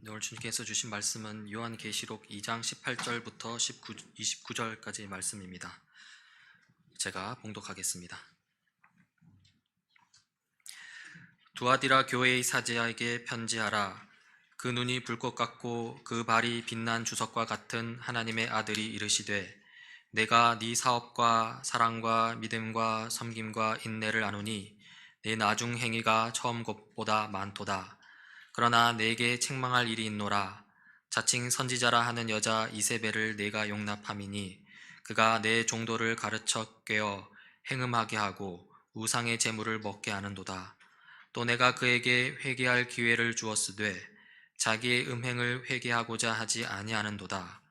오늘 주님께서 주신 말씀은 요한계시록 2장 18절부터 29절까지의 말씀입니다. 제가 봉독하겠습니다. 두아디라 교회의 사제에게 편지하라. 그 눈이 불꽃 같고 그 발이 빛난 주석과 같은 하나님의 아들이 이르시되, 내가 네 사업과 사랑과 믿음과 섬김과 인내를 아노니 내 나중 행위가 처음 것보다 많도다. 그러나 내게 책망할 일이 있노라. 자칭 선지자라 하는 여자 이세벨을 내가 용납함이니 그가 내 종도를 가르쳐 꿰어 행음하게 하고 우상의 제물을 먹게 하는도다. 또 내가 그에게 회개할 기회를 주었으되 자기의 음행을 회개하고자 하지 아니하는도다.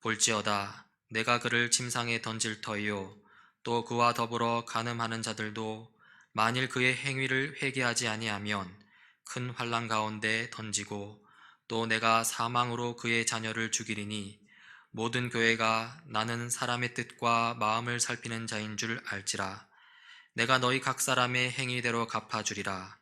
볼지어다, 내가 그를 침상에 던질 터이요 또 그와 더불어 간음하는 자들도 만일 그의 행위를 회개하지 아니하면 큰 환난 가운데 던지고, 또 내가 사망으로 그의 자녀를 죽이리니 모든 교회가 나는 사람의 뜻과 마음을 살피는 자인 줄 알지라. 내가 너희 각 사람의 행위대로 갚아주리라.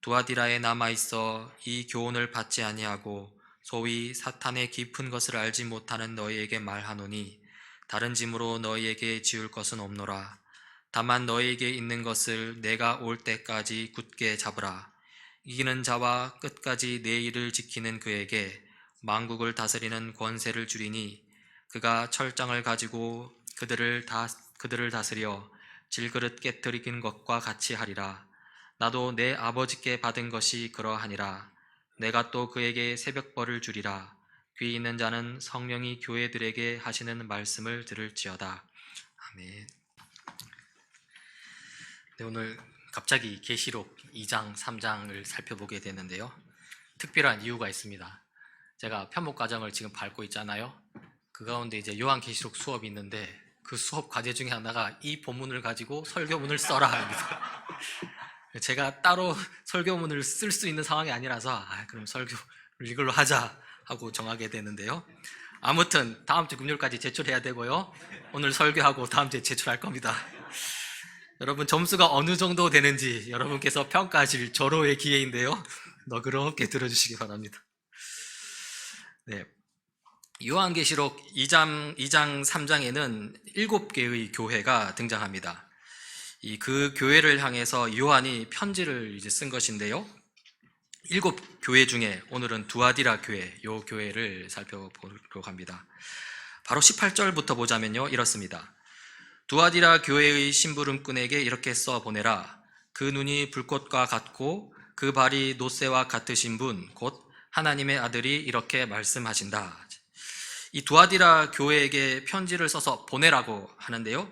두아디라에 남아있어 이 교훈을 받지 아니하고 소위 사탄의 깊은 것을 알지 못하는 너희에게 말하노니 다른 짐으로 너희에게 지울 것은 없노라. 다만 너희에게 있는 것을 내가 올 때까지 굳게 잡으라. 이기는 자와 끝까지 내 일을 지키는 그에게 만국을 다스리는 권세를 주리니 그가 철장을 가지고 그들을 다스려 질그릇 깨뜨리는 것과 같이 하리라. 나도 내 아버지께 받은 것이 그러하니라. 내가 또 그에게 새벽벌을 주리라. 귀 있는 자는 성령이 교회들에게 하시는 말씀을 들을지어다. 아멘. 네, 오늘 갑자기 계시록 2장, 3장을 살펴보게 되는데요. 특별한 이유가 있습니다. 제가 편목과정을 지금 밟고 있잖아요. 그 가운데 이제 요한계시록 수업이 있는데 그 수업 과제 중에 하나가 이 본문을 가지고 설교문을 써라 합니다. 제가 따로 설교문을 쓸 수 있는 상황이 아니라서 그럼 설교를 이걸로 하자 하고 정하게 되는데요. 아무튼 다음 주 금요일까지 제출해야 되고요. 오늘 설교하고 다음 주에 제출할 겁니다. 여러분 점수가 어느 정도 되는지 여러분께서 평가하실 절호의 기회인데요. 너그럽게 들어주시기 바랍니다. 네, 요한계시록 2장 3장에는 7개의 교회가 등장합니다. 그 교회를 향해서 요한이 편지를 이제 쓴 것인데요. 7교회 중에 오늘은 두아디라 교회, 요 교회를 살펴보려고 합니다. 바로 18절부터 보자면요, 이렇습니다. 두아디라 교회의 심부름꾼에게 이렇게 써보내라. 그 눈이 불꽃과 같고 그 발이 놋새와 같으신 분, 곧 하나님의 아들이 이렇게 말씀하신다. 이 두아디라 교회에게 편지를 써서 보내라고 하는데요.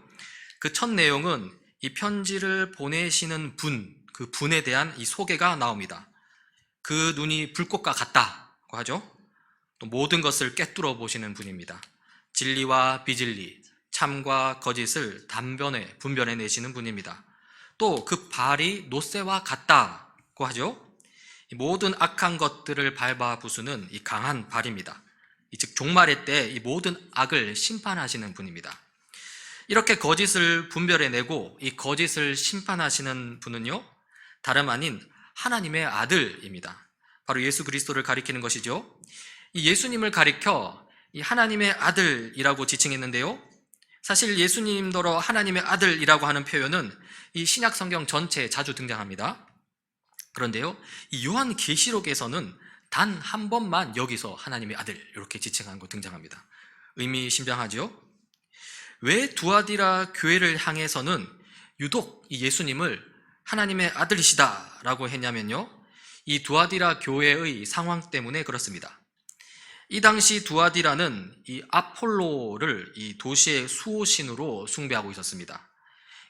그 첫 내용은 이 편지를 보내시는 분, 그 분에 대한 이 소개가 나옵니다. 그 눈이 불꽃과 같다고 하죠. 또 모든 것을 꿰뚫어 보시는 분입니다. 진리와 비진리, 참과 거짓을 단번에 분별해 내시는 분입니다. 또 그 발이 놋새와 같다고 하죠. 모든 악한 것들을 밟아 부수는 이 강한 발입니다. 즉 종말의 때 이 모든 악을 심판하시는 분입니다. 이렇게 거짓을 분별해 내고 이 거짓을 심판하시는 분은요, 다름 아닌 하나님의 아들입니다. 바로 예수 그리스도를 가리키는 것이죠. 이 예수님을 가리켜 이 하나님의 아들이라고 지칭했는데요. 사실 예수님더러 하나님의 아들이라고 하는 표현은 이 신약 성경 전체에 자주 등장합니다. 그런데요, 이 요한계시록에서는 단 한 번만 여기서 하나님의 아들 이렇게 지칭한 거 등장합니다. 의미심장하죠? 왜 두아디라 교회를 향해서는 유독 이 예수님을 하나님의 아들이시다라고 했냐면요, 이 두아디라 교회의 상황 때문에 그렇습니다. 이 당시 두아디라는 이 아폴로를 이 도시의 수호신으로 숭배하고 있었습니다.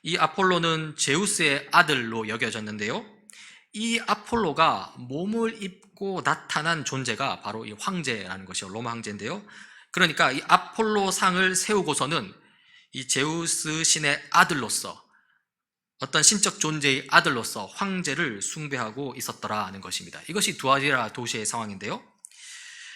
이 아폴로는 제우스의 아들로 여겨졌는데요. 이 아폴로가 몸을 입고 나타난 존재가 바로 이 황제라는 것이요, 로마 황제인데요. 그러니까 이 아폴로 상을 세우고서는 이 제우스 신의 아들로서, 어떤 신적 존재의 아들로서 황제를 숭배하고 있었더라는 것입니다. 이것이 두아디라 도시의 상황인데요.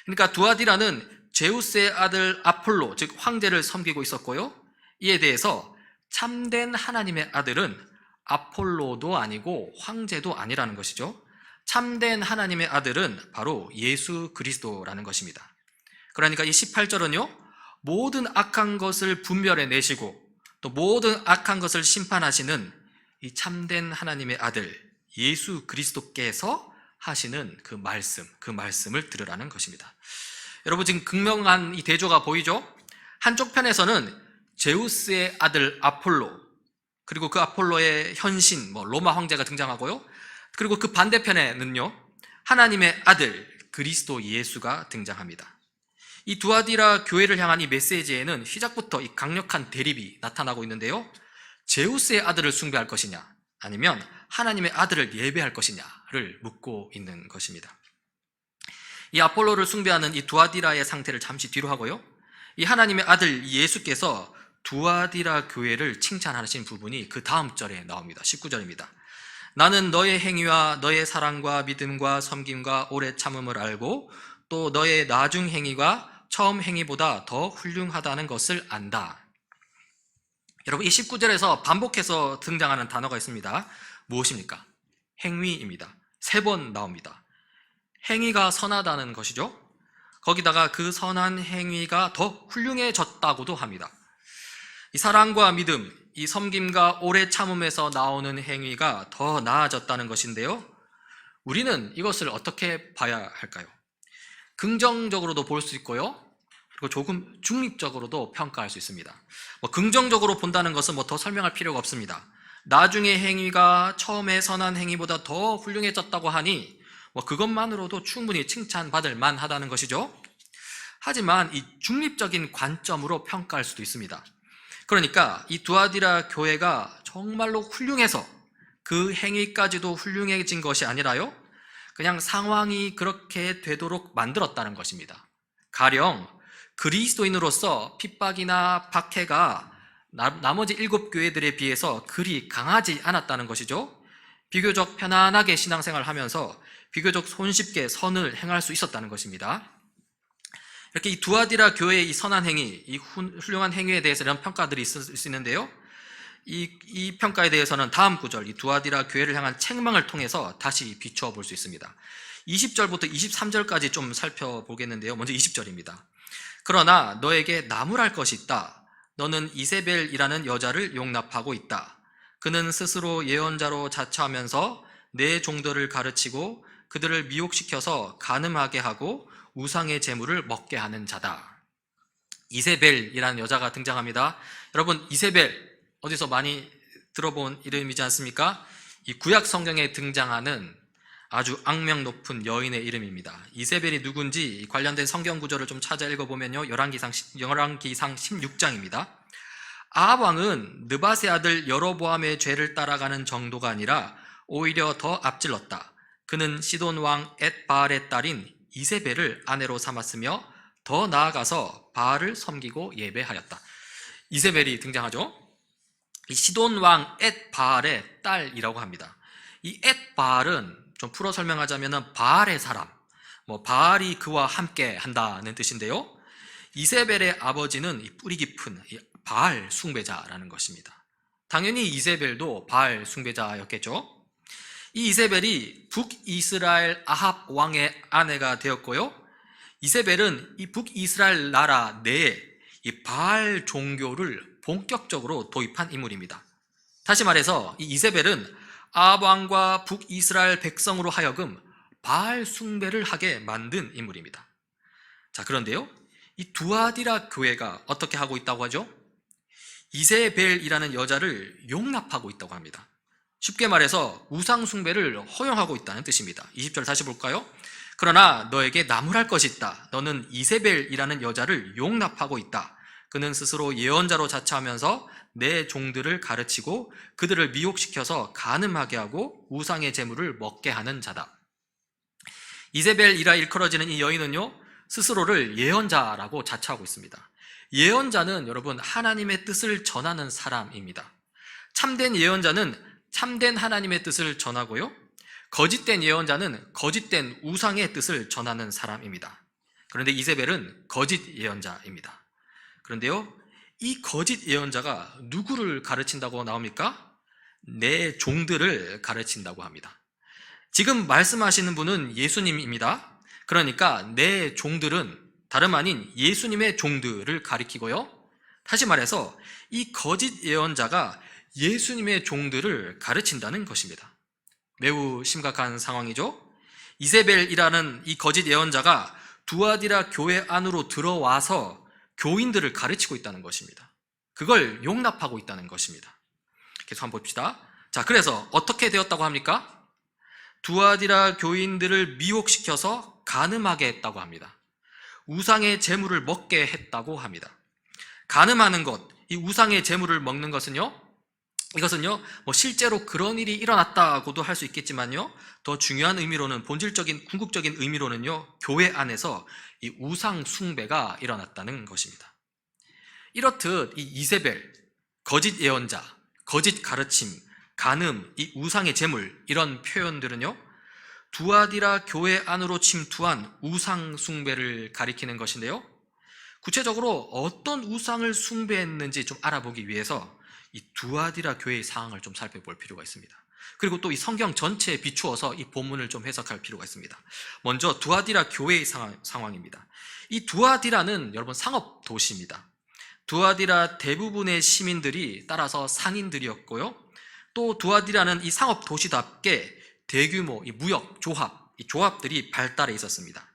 그러니까 두아디라는 제우스의 아들 아폴로, 즉 황제를 섬기고 있었고요. 이에 대해서 참된 하나님의 아들은 아폴로도 아니고 황제도 아니라는 것이죠. 참된 하나님의 아들은 바로 예수 그리스도라는 것입니다. 그러니까 이 18절은요, 모든 악한 것을 분별해 내시고 또 모든 악한 것을 심판하시는 이 참된 하나님의 아들 예수 그리스도께서 하시는 그 말씀을 들으라는 것입니다. 여러분, 지금 극명한 이 대조가 보이죠? 한쪽 편에서는 제우스의 아들 아폴로, 그리고 그 아폴로의 현신 로마 황제가 등장하고요, 그리고 그 반대편에는요, 하나님의 아들 그리스도 예수가 등장합니다. 이 두아디라 교회를 향한 이 메시지에는 시작부터 이 강력한 대립이 나타나고 있는데요, 제우스의 아들을 숭배할 것이냐 아니면 하나님의 아들을 예배할 것이냐를 묻고 있는 것입니다. 이 아폴로를 숭배하는 이 두아디라의 상태를 잠시 뒤로 하고요, 이 하나님의 아들 예수께서 두아디라 교회를 칭찬하신 부분이 그 다음 절에 나옵니다. 19절입니다. 나는 너의 행위와 너의 사랑과 믿음과 섬김과 오래 참음을 알고 또 너의 나중 행위가 처음 행위보다 더 훌륭하다는 것을 안다. 여러분, 이 19절에서 반복해서 등장하는 단어가 있습니다. 무엇입니까? 행위입니다. 3번 나옵니다. 행위가 선하다는 것이죠. 거기다가 그 선한 행위가 더 훌륭해졌다고도 합니다. 이 사랑과 믿음, 이 섬김과 오래 참음에서 나오는 행위가 더 나아졌다는 것인데요, 우리는 이것을 어떻게 봐야 할까요? 긍정적으로도 볼 수 있고요, 그리고 조금 중립적으로도 평가할 수 있습니다. 긍정적으로 본다는 것은 더 설명할 필요가 없습니다. 나중에 행위가 처음에 선한 행위보다 더 훌륭해졌다고 하니 그것만으로도 충분히 칭찬받을 만하다는 것이죠. 하지만 이 중립적인 관점으로 평가할 수도 있습니다. 그러니까 이 두아디라 교회가 정말로 훌륭해서 그 행위까지도 훌륭해진 것이 아니라요, 그냥 상황이 그렇게 되도록 만들었다는 것입니다. 가령 그리스도인으로서 핍박이나 박해가 나머지 7교회들에 비해서 그리 강하지 않았다는 것이죠. 비교적 편안하게 신앙생활을 하면서 비교적 손쉽게 선을 행할 수 있었다는 것입니다. 이렇게 이 두아디라 교회의 이 선한 행위, 이 훌륭한 행위에 대해서 이런 평가들이 있을 수 있는데요, 이 평가에 대해서는 다음 구절, 이 두아디라 교회를 향한 책망을 통해서 다시 비추어 볼 수 있습니다. 20절부터 23절까지 좀 살펴보겠는데요, 먼저 20절입니다. 그러나 너에게 나무랄 것이 있다. 너는 이세벨이라는 여자를 용납하고 있다. 그는 스스로 예언자로 자처하면서 내 종들을 가르치고 그들을 미혹시켜서 간음하게 하고 우상의 재물을 먹게 하는 자다. 이세벨이라는 여자가 등장합니다. 여러분, 이세벨 어디서 많이 들어본 이름이지 않습니까? 이 구약 성경에 등장하는 아주 악명 높은 여인의 이름입니다. 이세벨이 누군지 관련된 성경 구절을 좀 찾아 읽어보면요, 열왕기상 16장입니다. 아합 왕은 느밧의 아들 여로보암의 죄를 따라가는 정도가 아니라 오히려 더 앞질렀다. 그는 시돈 왕 엣바알의 딸인 이세벨을 아내로 삼았으며 더 나아가서 바알을 섬기고 예배하였다. 이세벨이 등장하죠. 이 시돈 왕 엣바알의 딸이라고 합니다. 이 엣바알은 좀 풀어 설명하자면 바알의 사람, 바알이 그와 함께 한다는 뜻인데요, 이세벨의 아버지는 이 뿌리 깊은 바알 숭배자라는 것입니다. 당연히 이세벨도 바알 숭배자였겠죠. 이 이세벨이 북이스라엘 아합 왕의 아내가 되었고요, 이세벨은 이 북이스라엘 나라 내에 이 바알 종교를 본격적으로 도입한 인물입니다. 다시 말해서 이 이세벨은 아합 왕과 북이스라엘 백성으로 하여금 바알 숭배를 하게 만든 인물입니다. 자, 그런데요, 이 두아디라 교회가 어떻게 하고 있다고 하죠? 이세벨이라는 여자를 용납하고 있다고 합니다. 쉽게 말해서 우상 숭배를 허용하고 있다는 뜻입니다. 20절 다시 볼까요? 그러나 너에게 나무랄 것이 있다. 너는 이세벨이라는 여자를 용납하고 있다. 그는 스스로 예언자로 자처하면서 내 종들을 가르치고 그들을 미혹시켜서 간음하게 하고 우상의 재물을 먹게 하는 자다. 이세벨이라 일컬어지는 이 여인은요, 스스로를 예언자라고 자처하고 있습니다. 예언자는 여러분, 하나님의 뜻을 전하는 사람입니다. 참된 예언자는 참된 하나님의 뜻을 전하고요, 거짓된 예언자는 거짓된 우상의 뜻을 전하는 사람입니다. 그런데 이세벨은 거짓 예언자입니다. 그런데요, 이 거짓 예언자가 누구를 가르친다고 나옵니까? 내 종들을 가르친다고 합니다. 지금 말씀하시는 분은 예수님입니다. 그러니까 내 종들은 다름 아닌 예수님의 종들을 가리키고요. 다시 말해서 이 거짓 예언자가 예수님의 종들을 가르친다는 것입니다. 매우 심각한 상황이죠. 이세벨이라는 이 거짓 예언자가 두아디라 교회 안으로 들어와서 교인들을 가르치고 있다는 것입니다. 그걸 용납하고 있다는 것입니다. 계속 한번 봅시다. 자, 그래서 어떻게 되었다고 합니까? 두아디라 교인들을 미혹시켜서 간음하게 했다고 합니다. 우상의 재물을 먹게 했다고 합니다. 간음하는 것, 이 우상의 재물을 먹는 것은요, 이것은요, 실제로 그런 일이 일어났다고도 할 수 있겠지만요, 더 중요한 의미로는, 본질적인, 궁극적인 의미로는요, 교회 안에서 이 우상 숭배가 일어났다는 것입니다. 이렇듯 이 이세벨, 거짓 예언자, 거짓 가르침, 간음, 이 우상의 재물, 이런 표현들은요, 두아디라 교회 안으로 침투한 우상 숭배를 가리키는 것인데요, 구체적으로 어떤 우상을 숭배했는지 좀 알아보기 위해서 이 두아디라 교회의 상황을 좀 살펴볼 필요가 있습니다. 그리고 또 이 성경 전체에 비추어서 이 본문을 좀 해석할 필요가 있습니다. 먼저 두아디라 교회의 상황입니다. 이 두아디라는 여러분 상업 도시입니다. 두아디라 대부분의 시민들이 따라서 상인들이었고요. 또 두아디라는 이 상업 도시답게 대규모 이 무역, 조합, 이 조합들이 발달해 있었습니다.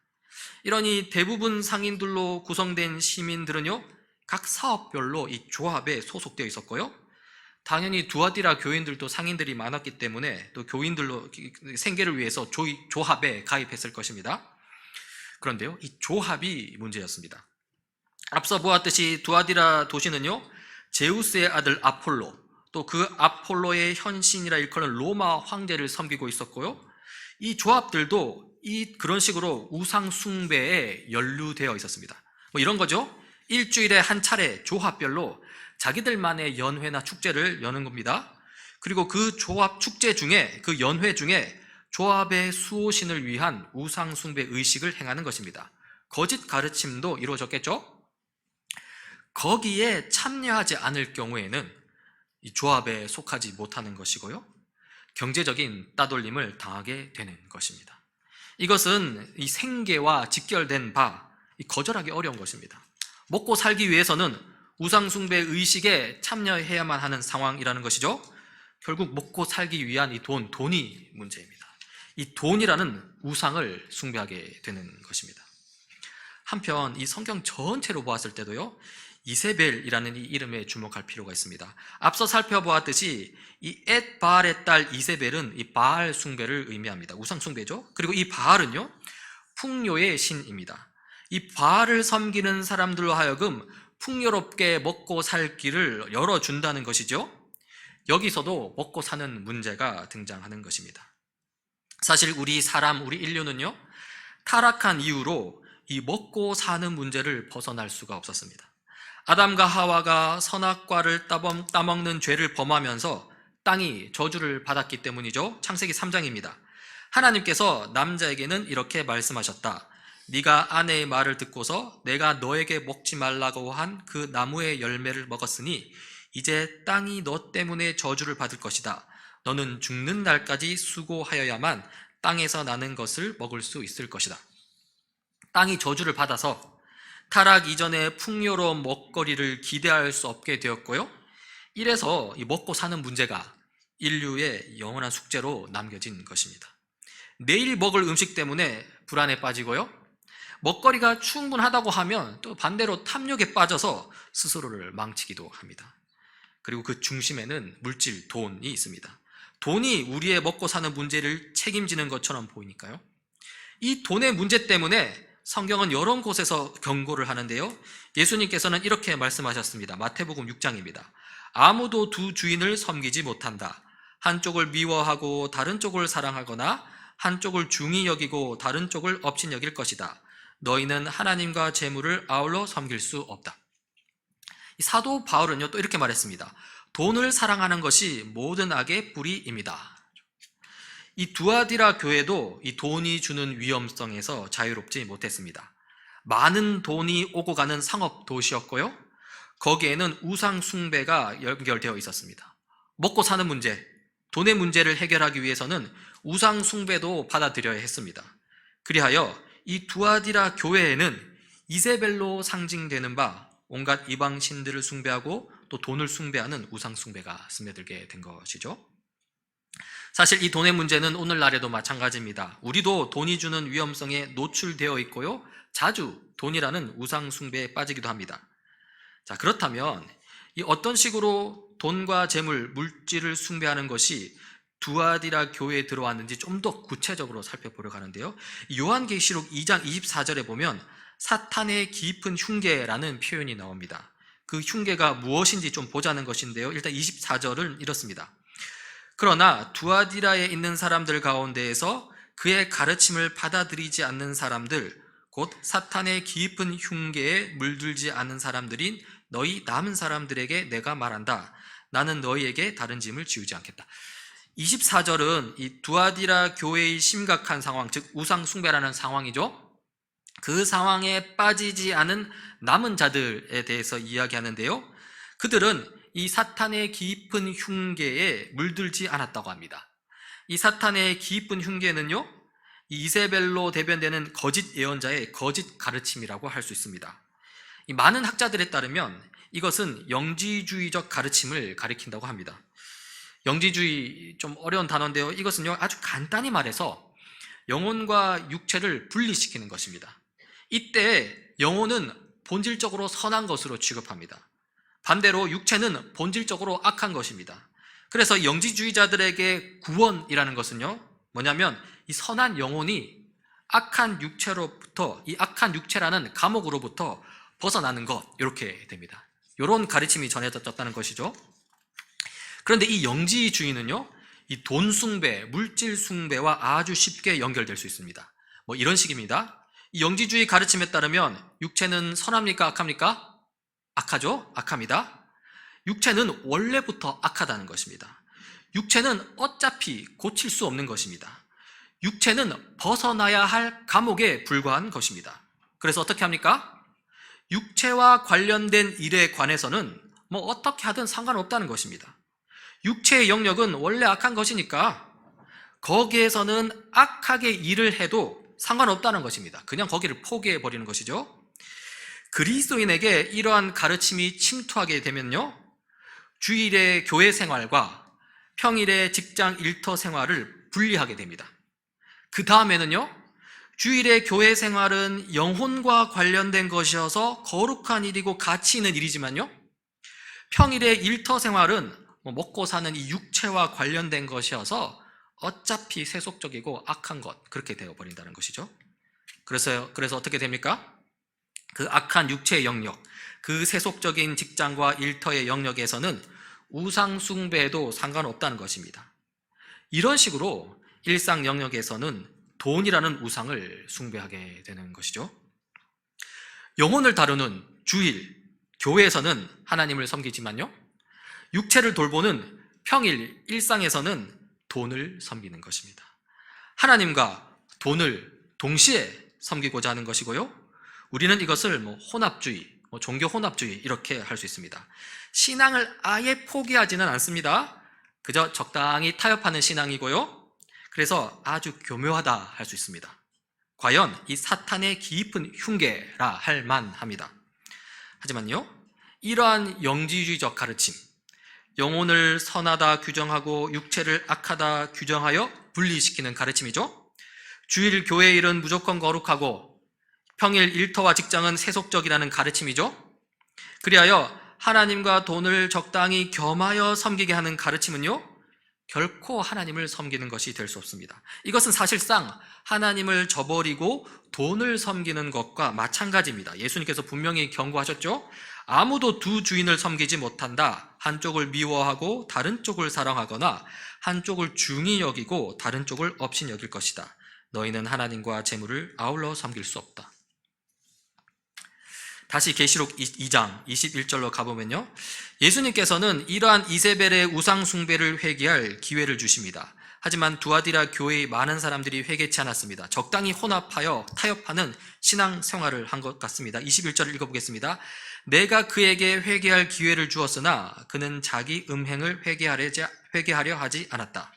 이런 이 대부분 상인들로 구성된 시민들은요, 각 사업별로 이 조합에 소속되어 있었고요. 당연히 두아디라 교인들도 상인들이 많았기 때문에 또 교인들로 생계를 위해서 조합에 가입했을 것입니다. 그런데요, 이 조합이 문제였습니다. 앞서 보았듯이 두아디라 도시는요, 제우스의 아들 아폴로, 또 그 아폴로의 현신이라 일컫는 로마 황제를 섬기고 있었고요. 이 조합들도 그런 식으로 우상 숭배에 연루되어 있었습니다. 이런 거죠. 일주일에 한 차례 조합별로 자기들만의 연회나 축제를 여는 겁니다. 그리고 그 조합 축제 중에, 그 연회 중에 조합의 수호신을 위한 우상 숭배 의식을 행하는 것입니다. 거짓 가르침도 이루어졌겠죠? 거기에 참여하지 않을 경우에는 이 조합에 속하지 못하는 것이고요, 경제적인 따돌림을 당하게 되는 것입니다. 이것은 이 생계와 직결된 바, 거절하기 어려운 것입니다. 먹고 살기 위해서는 우상숭배 의식에 참여해야만 하는 상황이라는 것이죠. 결국 먹고 살기 위한 이 돈이 문제입니다. 이 돈이라는 우상을 숭배하게 되는 것입니다. 한편 이 성경 전체로 보았을 때도요, 이세벨이라는 이 이름에 주목할 필요가 있습니다. 앞서 살펴보았듯이 이 엣바알의 딸 이세벨은 이 바알 숭배를 의미합니다. 우상 숭배죠. 그리고 이 바알은요, 풍요의 신입니다. 이 바알을 섬기는 사람들로 하여금 풍요롭게 먹고 살 길을 열어준다는 것이죠. 여기서도 먹고 사는 문제가 등장하는 것입니다. 사실 우리 인류는요, 타락한 이후로 이 먹고 사는 문제를 벗어날 수가 없었습니다. 아담과 하와가 선악과를 따먹는 죄를 범하면서 땅이 저주를 받았기 때문이죠. 창세기 3장입니다. 하나님께서 남자에게는 이렇게 말씀하셨다. 네가 아내의 말을 듣고서 내가 너에게 먹지 말라고 한 그 나무의 열매를 먹었으니 이제 땅이 너 때문에 저주를 받을 것이다. 너는 죽는 날까지 수고하여야만 땅에서 나는 것을 먹을 수 있을 것이다. 땅이 저주를 받아서 타락 이전에 풍요로운 먹거리를 기대할 수 없게 되었고요. 이래서 이 먹고 사는 문제가 인류의 영원한 숙제로 남겨진 것입니다. 내일 먹을 음식 때문에 불안에 빠지고요. 먹거리가 충분하다고 하면 또 반대로 탐욕에 빠져서 스스로를 망치기도 합니다. 그리고 그 중심에는 물질, 돈이 있습니다. 돈이 우리의 먹고 사는 문제를 책임지는 것처럼 보이니까요. 이 돈의 문제 때문에 성경은 여러 곳에서 경고를 하는데요. 예수님께서는 이렇게 말씀하셨습니다. 마태복음 6장입니다. 아무도 두 주인을 섬기지 못한다. 한쪽을 미워하고 다른 쪽을 사랑하거나 한쪽을 중히 여기고 다른 쪽을 업신 여길 것이다. 너희는 하나님과 재물을 아울러 섬길 수 없다. 사도 바울은요, 또 이렇게 말했습니다. 돈을 사랑하는 것이 모든 악의 뿌리입니다. 이 두아디라 교회도 이 돈이 주는 위험성에서 자유롭지 못했습니다. 많은 돈이 오고 가는 상업 도시였고요. 거기에는 우상 숭배가 연결되어 있었습니다. 먹고 사는 문제, 돈의 문제를 해결하기 위해서는 우상 숭배도 받아들여야 했습니다. 그리하여 이 두아디라 교회에는 이세벨로 상징되는 바 온갖 이방 신들을 숭배하고 또 돈을 숭배하는 우상 숭배가 스며들게 된 것이죠. 사실 이 돈의 문제는 오늘날에도 마찬가지입니다. 우리도 돈이 주는 위험성에 노출되어 있고요, 자주 돈이라는 우상 숭배에 빠지기도 합니다. 자, 그렇다면 이 어떤 식으로 돈과 재물, 물질을 숭배하는 것이 두아디라 교회에 들어왔는지 좀 더 구체적으로 살펴보려고 하는데요, 요한계시록 2장 24절에 보면 사탄의 깊은 흉계라는 표현이 나옵니다. 그 흉계가 무엇인지 좀 보자는 것인데요, 일단 24절은 이렇습니다. 그러나 두아디라에 있는 사람들 가운데에서 그의 가르침을 받아들이지 않는 사람들, 곧 사탄의 깊은 흉계에 물들지 않은 사람들인 너희 남은 사람들에게 내가 말한다. 나는 너희에게 다른 짐을 지우지 않겠다. 24절은 이 두아디라 교회의 심각한 상황, 즉 우상 숭배라는 상황이죠. 그 상황에 빠지지 않은 남은 자들에 대해서 이야기하는데요, 그들은 이 사탄의 깊은 흉계에 물들지 않았다고 합니다. 이 사탄의 깊은 흉계는요, 이 이세벨로 대변되는 거짓 예언자의 거짓 가르침이라고 할 수 있습니다. 이 많은 학자들에 따르면 이것은 영지주의적 가르침을 가리킨다고 합니다. 영지주의 좀 어려운 단어인데요, 이것은요 아주 간단히 말해서 영혼과 육체를 분리시키는 것입니다. 이때 영혼은 본질적으로 선한 것으로 취급합니다. 반대로 육체는 본질적으로 악한 것입니다. 그래서 영지주의자들에게 구원이라는 것은요 뭐냐면 이 선한 영혼이 악한 육체로부터, 이 악한 육체라는 감옥으로부터 벗어나는 것, 이렇게 됩니다. 이런 가르침이 전해졌다는 것이죠. 그런데 이 영지주의는요, 이 돈 숭배, 물질 숭배와 아주 쉽게 연결될 수 있습니다. 뭐 이런 식입니다. 이 영지주의 가르침에 따르면 육체는 선합니까, 악합니까? 악하죠? 악합니다. 육체는 원래부터 악하다는 것입니다. 육체는 어차피 고칠 수 없는 것입니다. 육체는 벗어나야 할 감옥에 불과한 것입니다. 그래서 어떻게 합니까? 육체와 관련된 일에 관해서는 뭐 어떻게 하든 상관없다는 것입니다. 육체의 영역은 원래 악한 것이니까 거기에서는 악하게 일을 해도 상관없다는 것입니다. 그냥 거기를 포기해버리는 것이죠. 그리스도인에게 이러한 가르침이 침투하게 되면요, 주일의 교회 생활과 평일의 직장 일터 생활을 분리하게 됩니다. 그 다음에는요, 주일의 교회 생활은 영혼과 관련된 것이어서 거룩한 일이고 가치 있는 일이지만요, 평일의 일터 생활은 먹고 사는 이 육체와 관련된 것이어서 어차피 세속적이고 악한 것, 그렇게 되어버린다는 것이죠. 그래서 어떻게 됩니까? 그 악한 육체의 영역, 그 세속적인 직장과 일터의 영역에서는 우상 숭배에도 상관없다는 것입니다. 이런 식으로 일상 영역에서는 돈이라는 우상을 숭배하게 되는 것이죠. 영혼을 다루는 주일, 교회에서는 하나님을 섬기지만요, 육체를 돌보는 평일, 일상에서는 돈을 섬기는 것입니다. 하나님과 돈을 동시에 섬기고자 하는 것이고요, 우리는 이것을 혼합주의, 종교 혼합주의 이렇게 할 수 있습니다. 신앙을 아예 포기하지는 않습니다. 그저 적당히 타협하는 신앙이고요, 그래서 아주 교묘하다 할 수 있습니다. 과연 이 사탄의 깊은 흉계라 할 만합니다. 하지만요, 이러한 영지주의적 가르침, 영혼을 선하다 규정하고 육체를 악하다 규정하여 분리시키는 가르침이죠. 주일 교회 일은 무조건 거룩하고 평일 일터와 직장은 세속적이라는 가르침이죠. 그리하여 하나님과 돈을 적당히 겸하여 섬기게 하는 가르침은요, 결코 하나님을 섬기는 것이 될 수 없습니다. 이것은 사실상 하나님을 저버리고 돈을 섬기는 것과 마찬가지입니다. 예수님께서 분명히 경고하셨죠. 아무도 두 주인을 섬기지 못한다. 한쪽을 미워하고 다른 쪽을 사랑하거나 한쪽을 중히 여기고 다른 쪽을 업신 여길 것이다. 너희는 하나님과 재물을 아울러 섬길 수 없다. 다시 계시록 2장 21절로 가보면요, 예수님께서는 이러한 이세벨의 우상 숭배를 회개할 기회를 주십니다. 하지만 두아디라 교회의 많은 사람들이 회개치 않았습니다. 적당히 혼합하여 타협하는 신앙생활을 한 것 같습니다. 21절을 읽어보겠습니다. 내가 그에게 회개할 기회를 주었으나 그는 자기 음행을 회개하려 하지 않았다.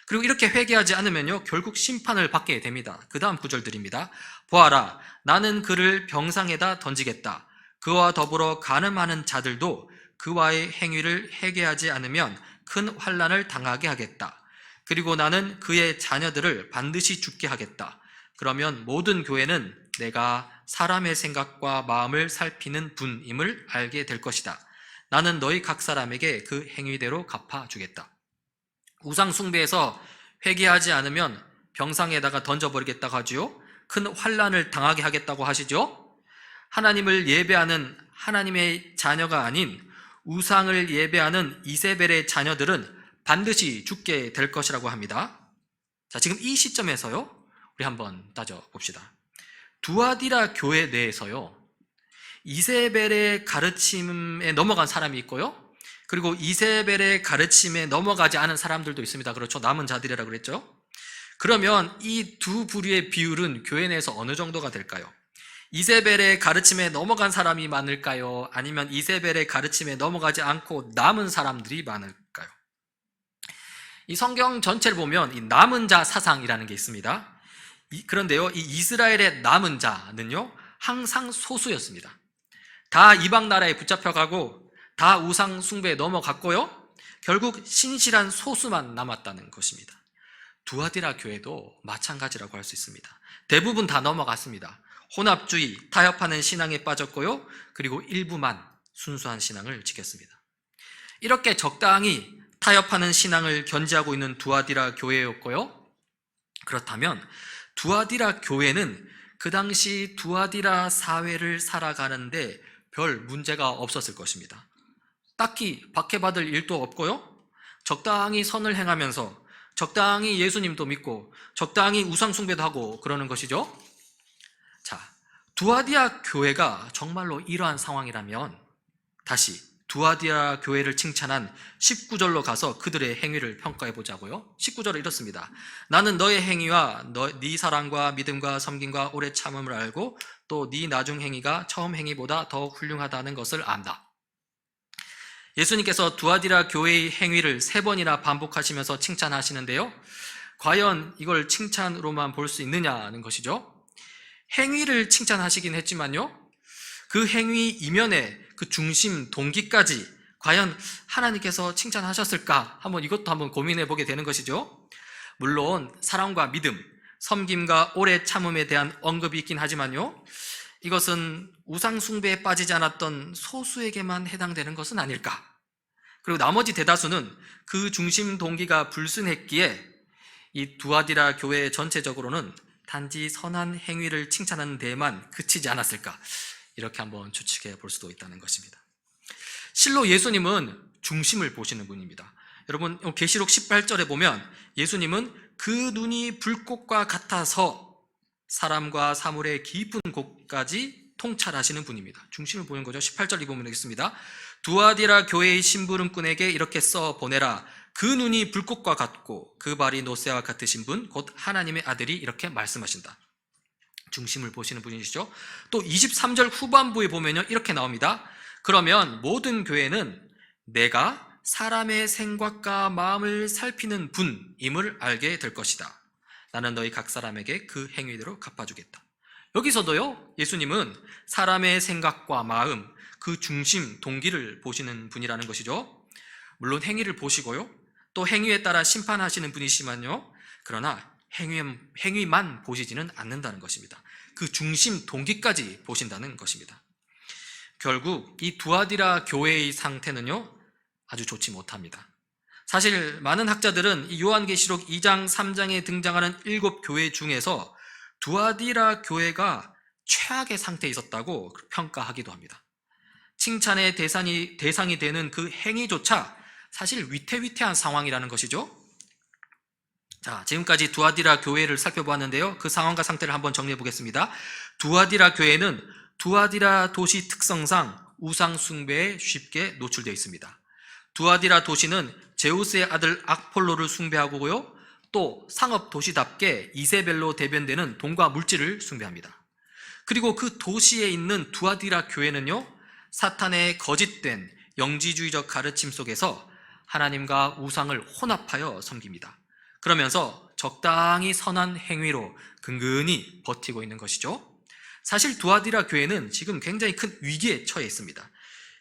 그리고 이렇게 회개하지 않으면요, 결국 심판을 받게 됩니다. 그 다음 구절들입니다. 보아라, 나는 그를 병상에다 던지겠다. 그와 더불어 간음하는 자들도 그와의 행위를 회개하지 않으면 큰 환난을 당하게 하겠다. 그리고 나는 그의 자녀들을 반드시 죽게 하겠다. 그러면 모든 교회는 내가 사람의 생각과 마음을 살피는 분임을 알게 될 것이다. 나는 너희 각 사람에게 그 행위대로 갚아주겠다. 우상 숭배에서 회개하지 않으면 병상에다가 던져버리겠다고 하지요. 큰 환난을 당하게 하겠다고 하시죠. 하나님을 예배하는 하나님의 자녀가 아닌 우상을 예배하는 이세벨의 자녀들은 반드시 죽게 될 것이라고 합니다. 자, 지금 이 시점에서요, 우리 한번 따져봅시다. 두아디라 교회 내에서요, 이세벨의 가르침에 넘어간 사람이 있고요, 그리고 이세벨의 가르침에 넘어가지 않은 사람들도 있습니다. 그렇죠? 남은 자들이라고 그랬죠? 그러면 이 두 부류의 비율은 교회 내에서 어느 정도가 될까요? 이세벨의 가르침에 넘어간 사람이 많을까요? 아니면 이세벨의 가르침에 넘어가지 않고 남은 사람들이 많을까요? 이 성경 전체를 보면 이 남은 자 사상이라는 게 있습니다. 그런데요, 이 이스라엘의 남은 자는요, 항상 소수였습니다. 다 이방 나라에 붙잡혀가고 다 우상 숭배에 넘어갔고요, 결국 신실한 소수만 남았다는 것입니다. 두아디라 교회도 마찬가지라고 할 수 있습니다. 대부분 다 넘어갔습니다. 혼합주의, 타협하는 신앙에 빠졌고요, 그리고 일부만 순수한 신앙을 지켰습니다. 이렇게 적당히 타협하는 신앙을 견지하고 있는 두아디라 교회였고요. 그렇다면 두아디라 교회는 그 당시 두아디라 사회를 살아가는데 별 문제가 없었을 것입니다. 딱히 박해받을 일도 없고요, 적당히 선을 행하면서 적당히 예수님도 믿고 적당히 우상 숭배도 하고 그러는 것이죠. 자, 두아디라 교회가 정말로 이러한 상황이라면 다시 두아디라 교회를 칭찬한 19절로 가서 그들의 행위를 평가해 보자고요. 19절은 이렇습니다. 나는 너의 행위와 네 사랑과 믿음과 섬김과 오래 참음을 알고 또 네 나중 행위가 처음 행위보다 더 훌륭하다는 것을 안다. 예수님께서 두아디라 교회의 행위를 3번이나 반복하시면서 칭찬하시는데요, 과연 이걸 칭찬으로만 볼 수 있느냐는 것이죠. 행위를 칭찬하시긴 했지만요, 그 행위 이면에 그 중심 동기까지 과연 하나님께서 칭찬하셨을까? 이것도 한번 고민해 보게 되는 것이죠. 물론 사랑과 믿음, 섬김과 오래 참음에 대한 언급이 있긴 하지만요, 이것은 우상 숭배에 빠지지 않았던 소수에게만 해당되는 것은 아닐까? 그리고 나머지 대다수는 그 중심 동기가 불순했기에 이 두아디라 교회 전체적으로는 단지 선한 행위를 칭찬하는 데에만 그치지 않았을까? 이렇게 한번 추측해 볼 수도 있다는 것입니다. 실로 예수님은 중심을 보시는 분입니다. 여러분, 계시록 18절에 보면 예수님은 그 눈이 불꽃과 같아서 사람과 사물의 깊은 곳까지 통찰하시는 분입니다. 중심을 보는 거죠. 18절 읽어보면 되겠습니다. 두아디라 교회의 심부름꾼에게 이렇게 써 보내라. 그 눈이 불꽃과 같고 그 발이 노새와 같으신 분, 곧 하나님의 아들이 이렇게 말씀하신다. 중심을 보시는 분이시죠. 또 23절 후반부에 보면요, 이렇게 나옵니다. 그러면 모든 교회는 내가 사람의 생각과 마음을 살피는 분임을 알게 될 것이다. 나는 너희 각 사람에게 그 행위대로 갚아주겠다. 여기서도요, 예수님은 사람의 생각과 마음, 그 중심, 동기를 보시는 분이라는 것이죠. 물론 행위를 보시고요, 또 행위에 따라 심판하시는 분이시만요, 그러나 행위만 보시지는 않는다는 것입니다. 그 중심 동기까지 보신다는 것입니다. 결국 이 두아디라 교회의 상태는요, 아주 좋지 못합니다. 사실 많은 학자들은 이 요한계시록 2장 3장에 등장하는 7교회 중에서 두아디라 교회가 최악의 상태에 있었다고 평가하기도 합니다. 칭찬의 대상이 되는 그 행위조차 사실 위태위태한 상황이라는 것이죠. 자, 지금까지 두아디라 교회를 살펴보았는데요, 그 상황과 상태를 한번 정리해 보겠습니다. 두아디라 교회는 두아디라 도시 특성상 우상 숭배에 쉽게 노출되어 있습니다. 두아디라 도시는 제우스의 아들 악폴로를 숭배하고요, 또 상업 도시답게 이세벨로 대변되는 돈과 물질을 숭배합니다. 그리고 그 도시에 있는 두아디라 교회는요, 사탄의 거짓된 영지주의적 가르침 속에서 하나님과 우상을 혼합하여 섬깁니다. 그러면서 적당히 선한 행위로 근근히 버티고 있는 것이죠. 사실 두아디라 교회는 지금 굉장히 큰 위기에 처해 있습니다.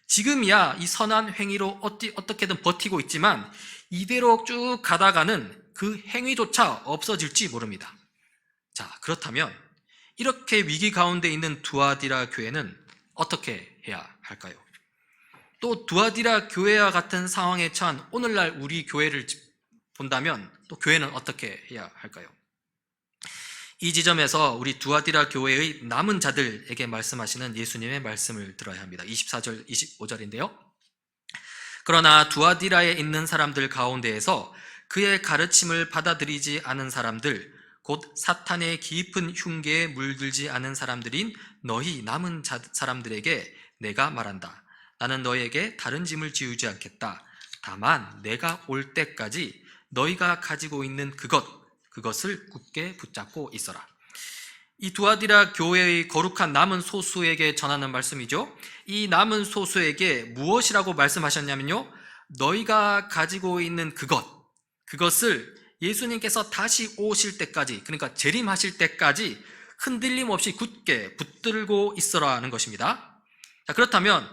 지금이야 이 선한 행위로 어떻게든 버티고 있지만 이대로 쭉 가다가는 그 행위조차 없어질지 모릅니다. 자, 그렇다면 이렇게 위기 가운데 있는 두아디라 교회는 어떻게 해야 할까요? 또 두아디라 교회와 같은 상황에 처한 오늘날 우리 교회를 본다면 또 교회는 어떻게 해야 할까요? 이 지점에서 우리 두아디라 교회의 남은 자들에게 말씀하시는 예수님의 말씀을 들어야 합니다. 24절, 25절인데요. 그러나 두아디라에 있는 사람들 가운데에서 그의 가르침을 받아들이지 않은 사람들, 곧 사탄의 깊은 흉계에 물들지 않은 사람들인 너희 남은 사람들에게 내가 말한다. 나는 너희에게 다른 짐을 지우지 않겠다. 다만 내가 올 때까지 너희가 가지고 있는 그것을 굳게 붙잡고 있어라. 이 두아디라 교회의 거룩한 남은 소수에게 전하는 말씀이죠. 이 남은 소수에게 무엇이라고 말씀하셨냐면요, 너희가 가지고 있는 그것을 예수님께서 다시 오실 때까지, 그러니까 재림하실 때까지 흔들림 없이 굳게 붙들고 있어라 하는 것입니다. 자, 그렇다면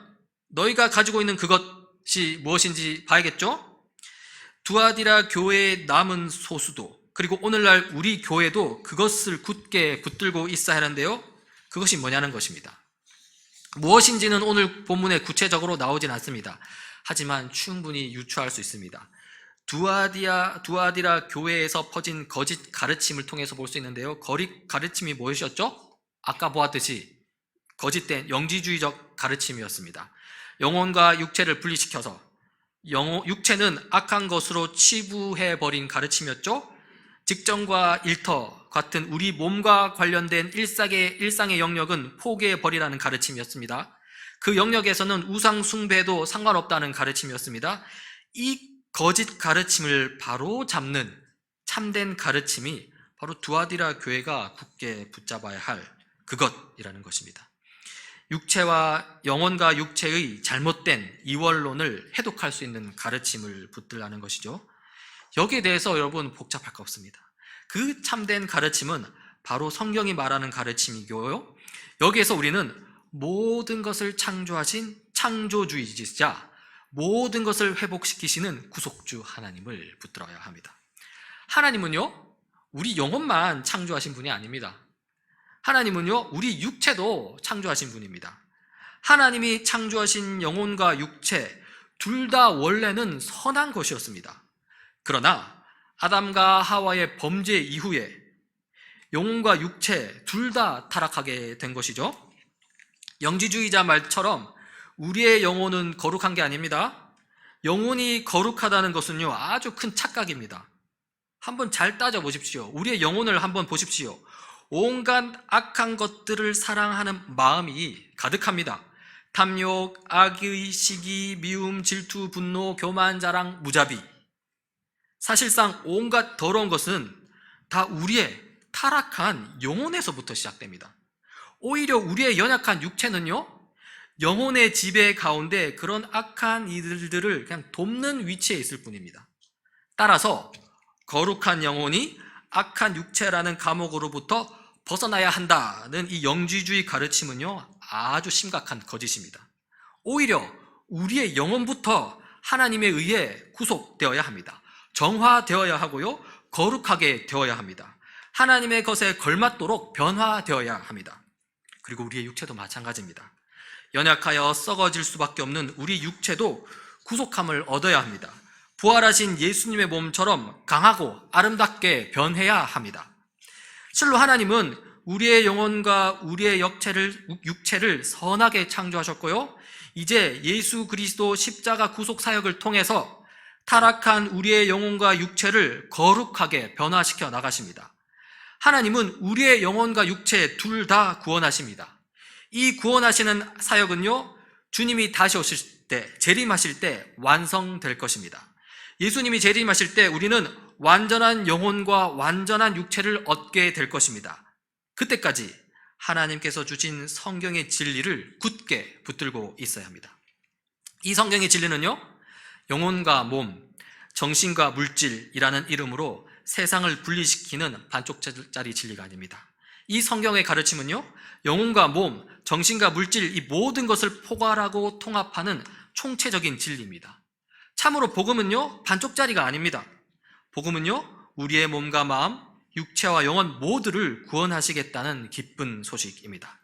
너희가 가지고 있는 그것이 무엇인지 봐야겠죠? 두아디라 교회의 남은 소수도, 그리고 오늘날 우리 교회도 그것을 굳게 붙들고 있어야 하는데요, 그것이 뭐냐는 것입니다. 무엇인지는 오늘 본문에 구체적으로 나오진 않습니다. 하지만 충분히 유추할 수 있습니다. 두아디라 교회에서 퍼진 거짓 가르침을 통해서 볼 수 있는데요, 거짓 가르침이 무엇이었죠? 아까 보았듯이 거짓된 영지주의적 가르침이었습니다. 영혼과 육체를 분리시켜서 육체는 악한 것으로 치부해버린 가르침이었죠. 직정과 일터 같은 우리 몸과 관련된 일상의 영역은 포기해버리라는 가르침이었습니다. 그 영역에서는 우상 숭배도 상관없다는 가르침이었습니다. 이 거짓 가르침을 바로 잡는 참된 가르침이 바로 두아디라 교회가 굳게 붙잡아야 할 그것이라는 것입니다. 영혼과 육체의 잘못된 이원론을 해독할 수 있는 가르침을 붙들라는 것이죠. 여기에 대해서 여러분 복잡할 거 없습니다. 그 참된 가르침은 바로 성경이 말하는 가르침이고요, 여기에서 우리는 모든 것을 창조하신 창조주의자, 모든 것을 회복시키시는 구속주 하나님을 붙들어야 합니다. 하나님은요, 우리 영혼만 창조하신 분이 아닙니다. 하나님은요, 우리 육체도 창조하신 분입니다. 하나님이 창조하신 영혼과 육체 둘 다 원래는 선한 것이었습니다. 그러나 아담과 하와의 범죄 이후에 영혼과 육체 둘 다 타락하게 된 것이죠. 영지주의자 말처럼 우리의 영혼은 거룩한 게 아닙니다. 영혼이 거룩하다는 것은요, 아주 큰 착각입니다. 한번 잘 따져보십시오. 우리의 영혼을 한번 보십시오. 온갖 악한 것들을 사랑하는 마음이 가득합니다. 탐욕, 악의, 시기, 미움, 질투, 분노, 교만, 자랑, 무자비. 사실상 온갖 더러운 것은 다 우리의 타락한 영혼에서부터 시작됩니다. 오히려 우리의 연약한 육체는요, 영혼의 지배 가운데 그런 악한 이들을 그냥 돕는 위치에 있을 뿐입니다. 따라서 거룩한 영혼이 악한 육체라는 감옥으로부터 벗어나야 한다는 이 영지주의 가르침은요, 아주 심각한 거짓입니다. 오히려 우리의 영혼부터 하나님에 의해 구속되어야 합니다. 정화되어야 하고요, 거룩하게 되어야 합니다. 하나님의 것에 걸맞도록 변화되어야 합니다. 그리고 우리의 육체도 마찬가지입니다. 연약하여 썩어질 수밖에 없는 우리 육체도 구속함을 얻어야 합니다. 부활하신 예수님의 몸처럼 강하고 아름답게 변해야 합니다. 실로 하나님은 우리의 영혼과 우리의 육체를 선하게 창조하셨고요, 이제 예수 그리스도 십자가 구속 사역을 통해서 타락한 우리의 영혼과 육체를 거룩하게 변화시켜 나가십니다. 하나님은 우리의 영혼과 육체 둘 다 구원하십니다. 이 구원하시는 사역은요, 주님이 다시 오실 때, 재림하실 때 완성될 것입니다. 예수님이 재림하실 때 우리는 완전한 영혼과 완전한 육체를 얻게 될 것입니다. 그때까지 하나님께서 주신 성경의 진리를 굳게 붙들고 있어야 합니다. 이 성경의 진리는요, 영혼과 몸, 정신과 물질이라는 이름으로 세상을 분리시키는 반쪽짜리 진리가 아닙니다. 이 성경의 가르침은요, 영혼과 몸, 정신과 물질 이 모든 것을 포괄하고 통합하는 총체적인 진리입니다. 참으로 복음은요, 반쪽짜리가 아닙니다. 복음은요, 우리의 몸과 마음, 육체와 영혼 모두를 구원하시겠다는 기쁜 소식입니다.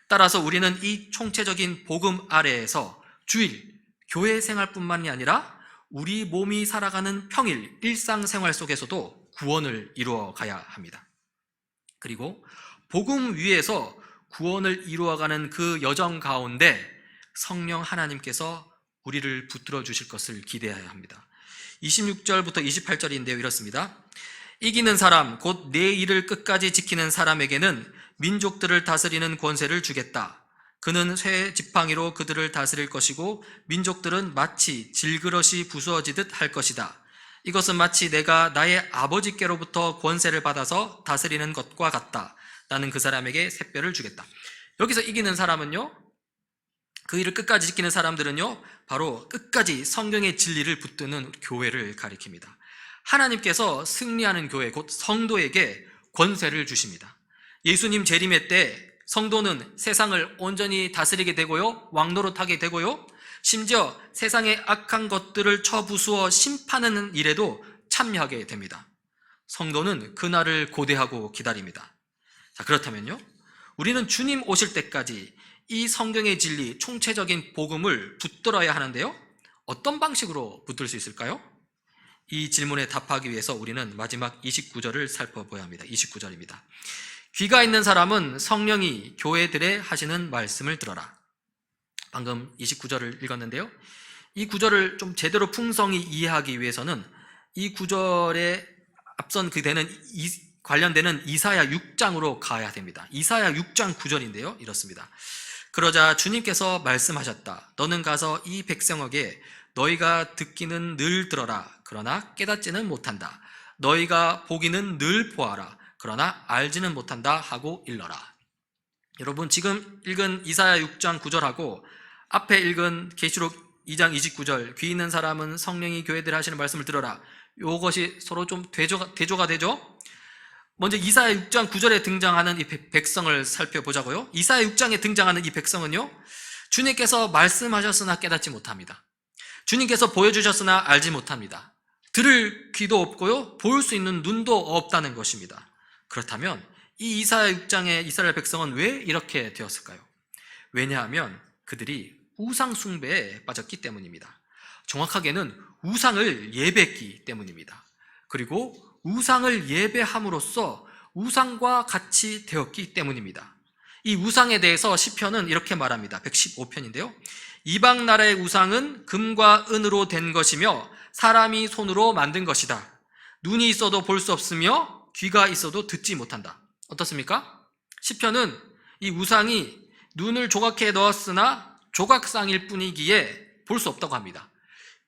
따라서 우리는 이 총체적인 복음 아래에서 주일, 교회 생활뿐만이 아니라 우리 몸이 살아가는 평일, 일상생활 속에서도 구원을 이루어 가야 합니다. 그리고 복음 위에서 구원을 이루어가는 그 여정 가운데 성령 하나님께서 우리를 붙들어 주실 것을 기대해야 합니다. 26절부터 28절인데요, 이렇습니다. 이기는 사람, 곧 내 일을 끝까지 지키는 사람에게는 민족들을 다스리는 권세를 주겠다. 그는 쇠 지팡이로 그들을 다스릴 것이고 민족들은 마치 질그릇이 부수어지듯 할 것이다. 이것은 마치 내가 나의 아버지께로부터 권세를 받아서 다스리는 것과 같다. 나는 그 사람에게 샛별을 주겠다. 여기서 이기는 사람은요, 그 일을 끝까지 지키는 사람들은요, 바로 끝까지 성경의 진리를 붙드는 교회를 가리킵니다. 하나님께서 승리하는 교회, 곧 성도에게 권세를 주십니다. 예수님 재림의 때 성도는 세상을 온전히 다스리게 되고요, 왕노릇하게 되고요, 심지어 세상의 악한 것들을 쳐부수어 심판하는 일에도 참여하게 됩니다. 성도는 그날을 고대하고 기다립니다. 자, 그렇다면요, 우리는 주님 오실 때까지 이 성경의 진리, 총체적인 복음을 붙들어야 하는데요, 어떤 방식으로 붙들 수 있을까요? 이 질문에 답하기 위해서 우리는 마지막 29절을 살펴봐야 합니다. 29절입니다. 귀가 있는 사람은 성령이 교회들에 하시는 말씀을 들어라. 방금 29절을 읽었는데요, 이 구절을 좀 제대로 풍성히 이해하기 위해서는 이 구절에 앞선 관련되는 이사야 6장으로 가야 됩니다. 이사야 6장 9절인데요, 이렇습니다. 그러자 주님께서 말씀하셨다. 너는 가서 이 백성에게 너희가 듣기는 늘 들어라. 그러나 깨닫지는 못한다. 너희가 보기는 늘 보아라. 그러나 알지는 못한다 하고 일러라. 여러분, 지금 읽은 이사야 6장 9절하고 앞에 읽은 계시록 2장 29절, 귀 있는 사람은 성령이 교회들 하시는 말씀을 들어라, 이것이 서로 좀 대조가 되죠? 먼저 이사야 6장 9절에 등장하는 이 백성을 살펴보자고요. 이사야 6장에 등장하는 이 백성은요, 주님께서 말씀하셨으나 깨닫지 못합니다. 주님께서 보여주셨으나 알지 못합니다. 들을 귀도 없고요, 볼 수 있는 눈도 없다는 것입니다. 그렇다면 이 이사야 6장의 이스라엘 백성은 왜 이렇게 되었을까요? 왜냐하면 그들이 우상 숭배에 빠졌기 때문입니다. 정확하게는 우상을 예배했기 때문입니다. 그리고 우상을 예배함으로써 우상과 같이 되었기 때문입니다. 이 우상에 대해서 시편은 이렇게 말합니다. 115편인데요. 이방 나라의 우상은 금과 은으로 된 것이며 사람이 손으로 만든 것이다. 눈이 있어도 볼 수 없으며 귀가 있어도 듣지 못한다. 어떻습니까? 시편은 이 우상이 눈을 조각해 넣었으나 조각상일 뿐이기에 볼 수 없다고 합니다.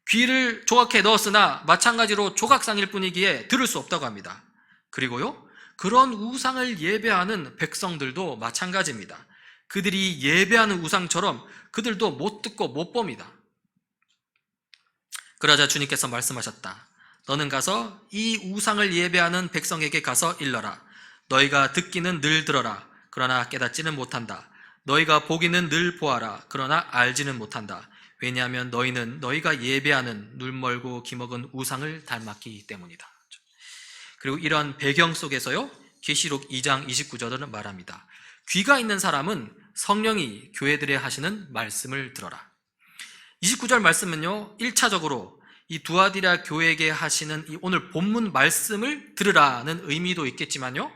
귀를 조각해 넣었으나 마찬가지로 조각상일 뿐이기에 들을 수 없다고 합니다. 그리고요, 그런 우상을 예배하는 백성들도 마찬가지입니다. 그들이 예배하는 우상처럼 그들도 못 듣고 못 봅니다. 그러자 주님께서 말씀하셨다. 너는 가서 이 우상을 예배하는 백성에게 가서 일러라. 너희가 듣기는 늘 들어라. 그러나 깨닫지는 못한다. 너희가 보기는 늘 보아라. 그러나 알지는 못한다. 왜냐하면 너희는 너희가 예배하는 눈멀고 기먹은 우상을 닮았기 때문이다. 그리고 이러한 배경 속에서요, 계시록 2장 29절은 말합니다. 귀가 있는 사람은 성령이 교회들에 하시는 말씀을 들어라. 29절 말씀은요, 1차적으로 이 두아디라 교회에게 하시는 이 오늘 본문 말씀을 들으라는 의미도 있겠지만요,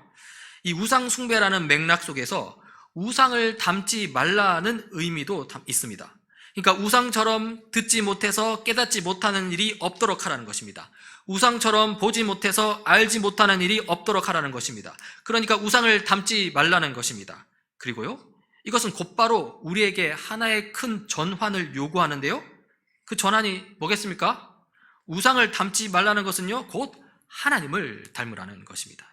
이 우상 숭배라는 맥락 속에서 우상을 닮지 말라는 의미도 있습니다. 그러니까 우상처럼 듣지 못해서 깨닫지 못하는 일이 없도록 하라는 것입니다. 우상처럼 보지 못해서 알지 못하는 일이 없도록 하라는 것입니다. 그러니까 우상을 닮지 말라는 것입니다. 그리고요, 이것은 곧바로 우리에게 하나의 큰 전환을 요구하는데요, 그 전환이 뭐겠습니까? 우상을 닮지 말라는 것은요, 곧 하나님을 닮으라는 것입니다.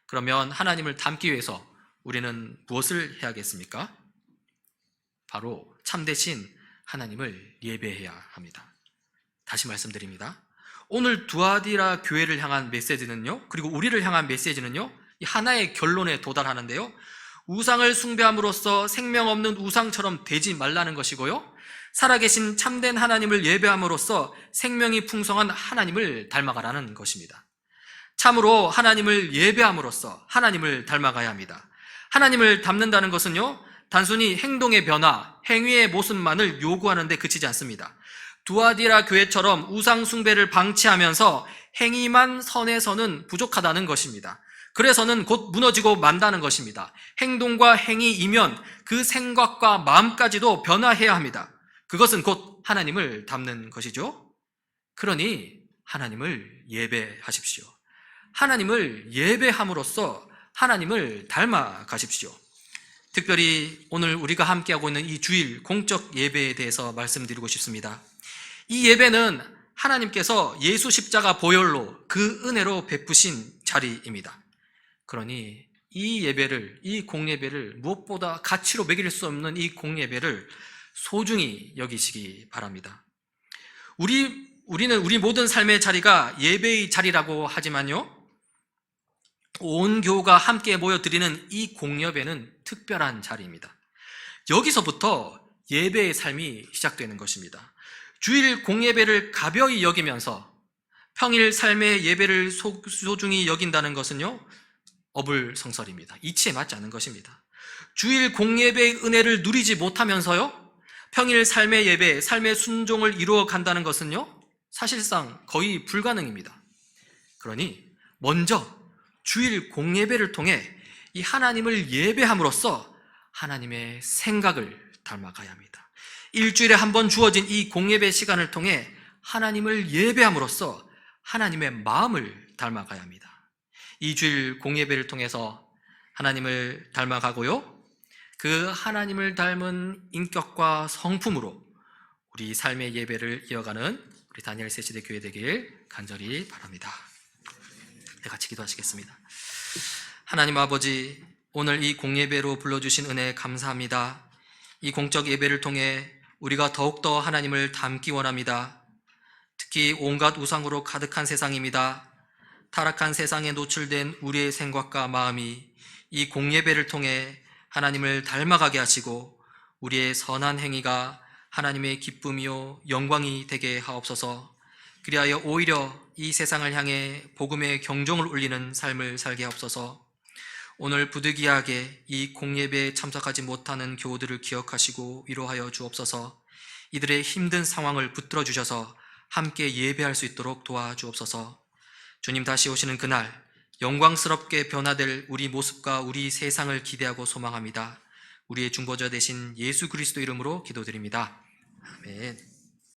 그러면 하나님을 닮기 위해서 우리는 무엇을 해야겠습니까? 바로 참되신 하나님을 예배해야 합니다. 다시 말씀드립니다. 오늘 두아디라 교회를 향한 메시지는요, 그리고 우리를 향한 메시지는요, 이 하나의 결론에 도달하는데요, 우상을 숭배함으로써 생명 없는 우상처럼 되지 말라는 것이고요, 살아계신 참된 하나님을 예배함으로써 생명이 풍성한 하나님을 닮아가라는 것입니다. 참으로 하나님을 예배함으로써 하나님을 닮아가야 합니다. 하나님을 닮는다는 것은요, 단순히 행동의 변화, 행위의 모습만을 요구하는 데 그치지 않습니다. 두아디라 교회처럼 우상 숭배를 방치하면서 행위만 선에서는 부족하다는 것입니다. 그래서는 곧 무너지고 만다는 것입니다. 행동과 행위이면 그 생각과 마음까지도 변화해야 합니다. 그것은 곧 하나님을 닮는 것이죠. 그러니 하나님을 예배하십시오. 하나님을 예배함으로써 하나님을 닮아 가십시오. 특별히 오늘 우리가 함께하고 있는 이 주일 공적 예배에 대해서 말씀드리고 싶습니다. 이 예배는 하나님께서 예수 십자가 보혈로 그 은혜로 베푸신 자리입니다. 그러니 이 예배를, 이 공예배를 무엇보다 가치로 매길 수 없는 이 공예배를 소중히 여기시기 바랍니다. 우리는 우리 모든 삶의 자리가 예배의 자리라고 하지만요, 온 교우가 함께 모여드리는 이 공예배는 특별한 자리입니다. 여기서부터 예배의 삶이 시작되는 것입니다. 주일 공예배를 가벼이 여기면서 평일 삶의 예배를 소중히 여긴다는 것은요, 어불성설입니다. 이치에 맞지 않은 것입니다. 주일 공예배의 은혜를 누리지 못하면서요, 평일 삶의 예배, 삶의 순종을 이루어 간다는 것은요, 사실상 거의 불가능입니다. 그러니 먼저 주일 공예배를 통해 이 하나님을 예배함으로써 하나님의 생각을 닮아가야 합니다. 일주일에 한 번 주어진 이 공예배 시간을 통해 하나님을 예배함으로써 하나님의 마음을 닮아가야 합니다. 이 주일 공예배를 통해서 하나님을 닮아가고요, 그 하나님을 닮은 인격과 성품으로 우리 삶의 예배를 이어가는 우리 다니엘 새시대 교회 되길 간절히 바랍니다. 네, 같이 기도하시겠습니다. 하나님 아버지, 오늘 이 공예배로 불러주신 은혜 감사합니다. 이 공적 예배를 통해 우리가 더욱더 하나님을 닮기 원합니다. 특히 온갖 우상으로 가득한 세상입니다. 타락한 세상에 노출된 우리의 생각과 마음이 이 공예배를 통해 하나님을 닮아가게 하시고 우리의 선한 행위가 하나님의 기쁨이요 영광이 되게 하옵소서. 그리하여 오히려 이 세상을 향해 복음의 경종을 울리는 삶을 살게 하옵소서. 오늘 부득이하게 이 공예배에 참석하지 못하는 교우들을 기억하시고 위로하여 주옵소서. 이들의 힘든 상황을 붙들어 주셔서 함께 예배할 수 있도록 도와주옵소서. 주님 다시 오시는 그날 영광스럽게 변화될 우리 모습과 우리 세상을 기대하고 소망합니다. 우리의 중보자 되신 예수 그리스도 이름으로 기도드립니다. 아멘.